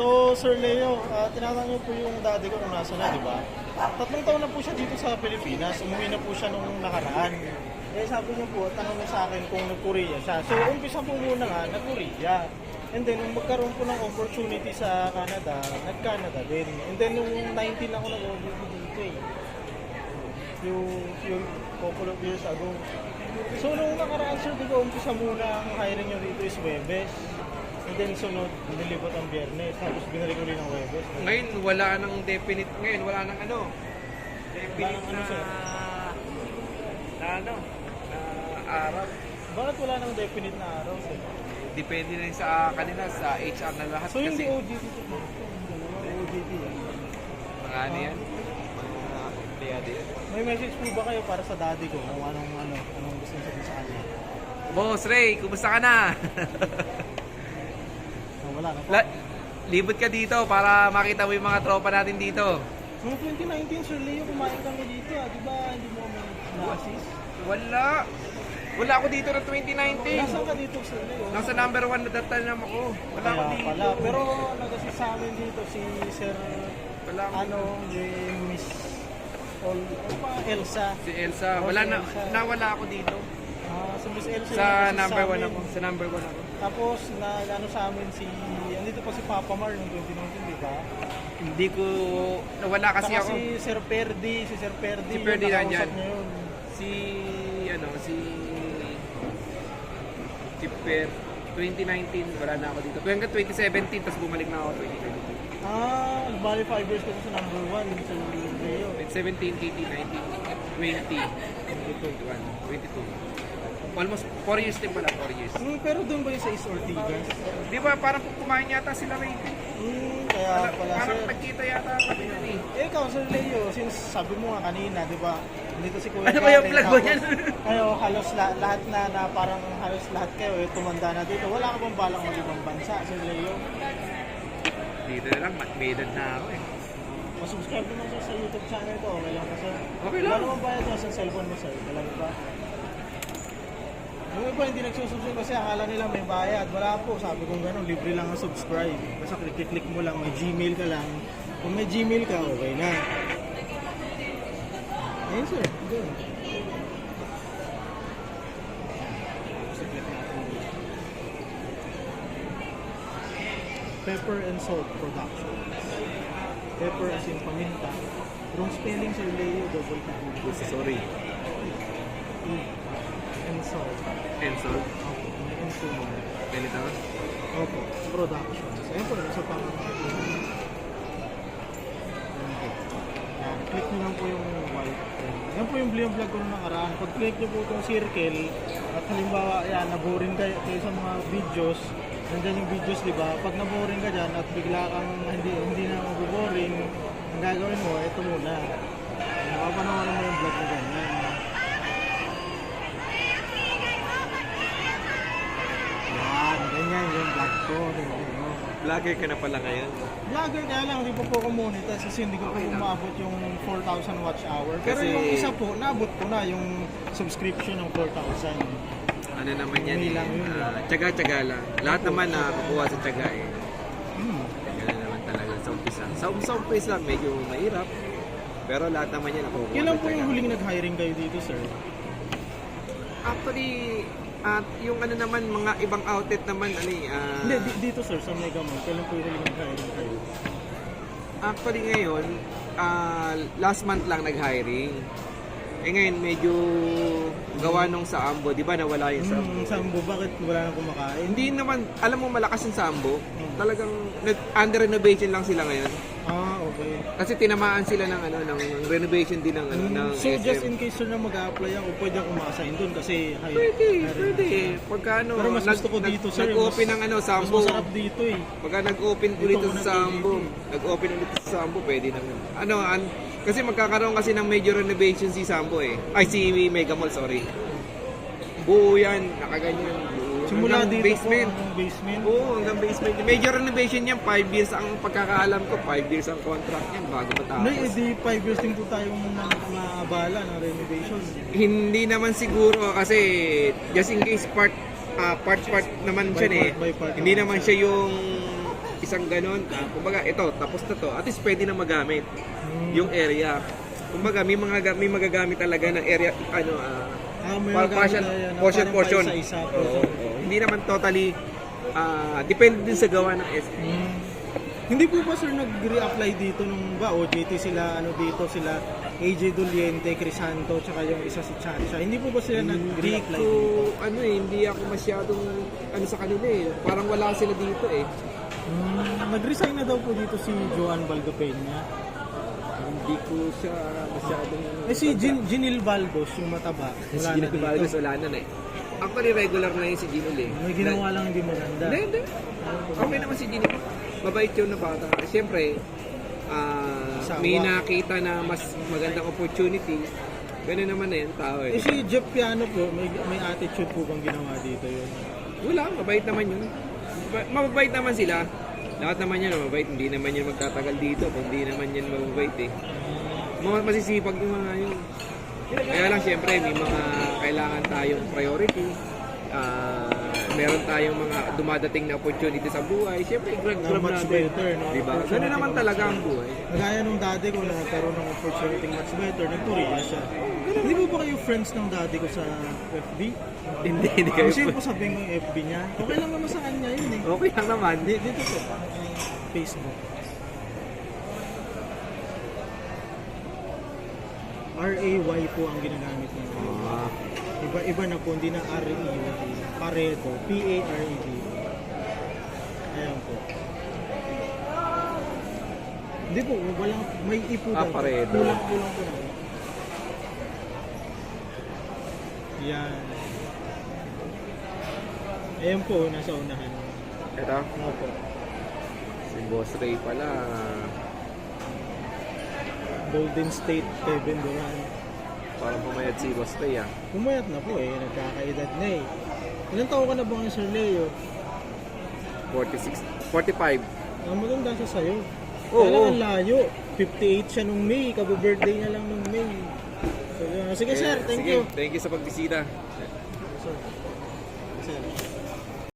So, Sir Leo, tinatanong niyo po yung daddy ko kung nasa na, di ba? 3 taon na po siya dito sa Pilipinas. Umuwi na po siya nung nakaraan. Eh, sabi niyo po, tanong niyo sa akin kung nag-Korea siya. So, umpisa po muna nga, nag-Korea. And then, nung magkaroon po ng opportunity sa Canada, nag-Canada din. And then, nung 19 ako nag-OJT dito eh. Yung couple of years ago. So, nung nakaraan, sir, di ba, umpisa muna ang hiring niyo dito is Webes. And then sunod, nilibot ang Biyernes, tapos binalik ko rin ang Webes. Ngayon, wala nang definite ngayon, wala nang ano. Definite Wala nang ano, sir? na araw. Bakit wala nang definite na araw, sir? Depende na sa kanila, sa HR na lahat. So yung kasi OJT po, OJT yan. mga ano yan, mga empleyado yan. May message po ba kayo para sa daddy ko kung anong gusto niyo sabihin sa kanya? Boss Ray, kumusta ka na? Wala na po. Libot ka dito para makita mo yung mga tropa natin dito. Noong 2019, Sir Leo, kumain kami dito, di ba? Hindi mo kami na-assist? Wala. Wala ako dito ng 2019. Nasaan ka dito, Sir Leo? Nasa number 1 na datan naman ako. Wala ako Kaya dito. pala. Pero nag-assist sa amin dito si Sir, Wala ako. yung Miss Elsa. Si Elsa. Oh, Wala si na, Elsa. nawala ako dito. Si Miss Elsa. Sa yung number 1 amin. ako. Sa number 1 ako. Tapos, ano sa amin andito pa si Papa Mar noong 2019, di ba? Hindi ko, nawala kasi Saka ako. si Sir Perdi, Si yung Perdi nakausap nandyan. niya yun. Si 2019, wala na ako dito. Pero hanggang 2017, tapos bumalik na ako 2022. Bali 5 years ko sa number 1, sa Leo. 2017, 18, 19, 20, 21, 22. Almost 4 years din pala, 4 years. Pero doon ba yung sa East Ortigas? Di ba, parang kumain yata sila rin. Kaya pala, Parang sir. nagkita yata kami nun eh. Ikaw, Sir Leo, since sabi mo nga kanina, di ba? Dito si Kuya Ano ba yung Gary, vlog mo tapos, yan? halos lahat na parang halos lahat kayo tumanda na dito. Wala ka bang balang mag-ibang bansa, Sir Leo? Dito na lang, may edad na ako eh. Subscribe naman sir sa YouTube channel ko, okay lang pa sir? Okay lang. Wala naman bayad sa cellphone mo sir, talaga ba? Yung iba hindi nagsusubscribe kasi akala nila may bayad. Wala po, sabi ko gano'n, libre lang ang subscribe. Basta click mo lang, may Gmail ka lang. Kung may Gmail ka, okay na. Ayun sir, doon. Pepper and Salt Productions. Pepper as in paminta. Wrong spelling sir, Leo, double P. Sorry. And salt. Pencil. Opo, may consumer. Ganito. Opo, productions. Ayun po, nasa pangalan. Yan, click nyo lang po yung white. Yan po yung vlog ko nung nakaraan. Pag click nyo po itong circle, at halimbawa, yan, naboring kayo sa mga videos, nandyan yung videos, di ba? Pag naboring ka dyan at bigla kang hindi na maboboring, ang gagawin mo, ito muna. Nakapanawaran mo yung vlog ko ganyan. Yan, ganyan yung vlog ko. Vlogger ka na pala ngayon. Vlogger kaya lang, hindi pa po ako monetize kasi hindi ko Okay po lang. umabot yung 4,000 watch hour. Pero Kasi- yung isa po, naabot ko na yung subscription ng 4,000. Ano naman yan Hindi eh. lang yun, Tsaga-tsaga lang. Lahat naman na kukuha sa tsaga eh. Hmm. Ganun naman talaga sa umpisa. Sa umpisa lang medyo mahirap. Pero lahat naman yan nakukuha Kailan sa po yung tsaga. huling nag-hiring kayo dito, sir? Actually, at yung ano naman, mga ibang outlet naman, Hindi, dito sir, sa Mega Mall. Kailan po yung huling nag-hiring kayo? actually ngayon, last month lang nag-hiring. Eh ngayon, medyo gawa nung sa Ambo, di ba nawala yung sa Ambo? Sambo, bakit wala nang kumakain? Hindi naman, alam mo malakas yung sa Ambo. Talagang under renovation lang sila ngayon. Okay. Kasi tinamaan sila ng ng renovation din ng ng So SM. just in case sir na mag-a-apply ako, pwede ako maka-assign doon kasi Pwede. Pagka Pero mas gusto ko dito, sir. Nag-open ng Mas Sambo. masarap dito eh. Pagka nag-open Dito ulit ako sa Sambo, nag-open ulit sa Sambo, pwede naman. Kasi magkakaroon kasi ng major renovation si Sambo eh. Ay, si Mega Mall, sorry. Buo yan, nakaganyan. Buo. Simula Hanggang dito basement. po, hanggang basement. Oo, hanggang basement. Major renovation yan, 5 years ang pagkakaalam ko, 5 years ang contract yan bago matapos. Hindi, edi 5 years din po tayong naabala ng renovation. Hindi naman siguro kasi just in case part naman By siya eh. part by part Hindi naman naman siya. siya yung isang ganon, kumbaga ito, tapos na to, at least pwede na magamit yung area. Kumbaga may magagamit talaga ng area, May partial, magagamit na yan, portion. parang paisa-isa, Oo. Hindi naman totally, depende din sa gawa ng SP. Hindi po ba sir nag-reapply dito nung ba OJT sila dito sila AJ Doliente, Crisanto, tsaka yung isa si Chacha. Hindi po ba sila Hindi nag-reapply ko, dito? hindi ako masyadong, sa kanila eh. Parang wala sila dito eh. Nag-resign na daw po dito si Joan Valdopeña. Hindi ko siya masyadong... Si Ginil Baldos, yung mataba. Si Wala Gino na dito. Baldos, wala na eh. Actually, regular na yun si Gino eh. May ginawa lang hindi maganda. Hindi. Okay naman si Gino. Mabait yun na bata. Siyempre, Sawa. may nakita na mas magandang opportunity. Ganun naman na yung tao eh. Si Jeff Piano po, may attitude po bang ginawa dito yun? Wala, mabait naman yun. Mabait naman sila. Lahat naman yan mabait. Hindi naman yan magtatagal dito kung hindi naman yan mabait eh. Masisipag yung mga yun. Kaya lang siyempre may mga kailangan tayong priority. Meron tayong mga dumadating na opportunity sa buhay. Siyempre, grab Much natin. better, no? Diba? Opportunity Ganun naman much talaga ang better. buhay. Kagaya nung daddy ko na nagkaroon ng opportunity much better, nag-Korea siya. Hindi po ba kayo friends ng daddy ko sa FB? Hindi kayo. Kasi po sabihin ko yung FB niya. Okay lang naman sa kanya yun eh. Okay lang naman. Dito po, Facebook. RAY po ang ginagamit niya. Iba-iba na po, hindi na RAY. Paredo, P-A-R-E-D. Ayan po. Hindi po, walang, may ipo daw. Paredo. Kulang po na. Yan. Ayan po, nasa unahan. Ito, Opo. si Boss Ray pala. Golden State, Kevin Durant. Parang pumayat si Boss Ray ah. Pumayat na po eh, nagkakaedad na eh. Ilan taon ka na ba ngayon, Sir Leo? 46, 45. Maganda siya sa'yo. Oo. Kaya lang ang layo. 58 siya nung May. Kabu-birthday niya lang nung May. So, sige sir, thank you. Thank you sa pagbisita. Sir.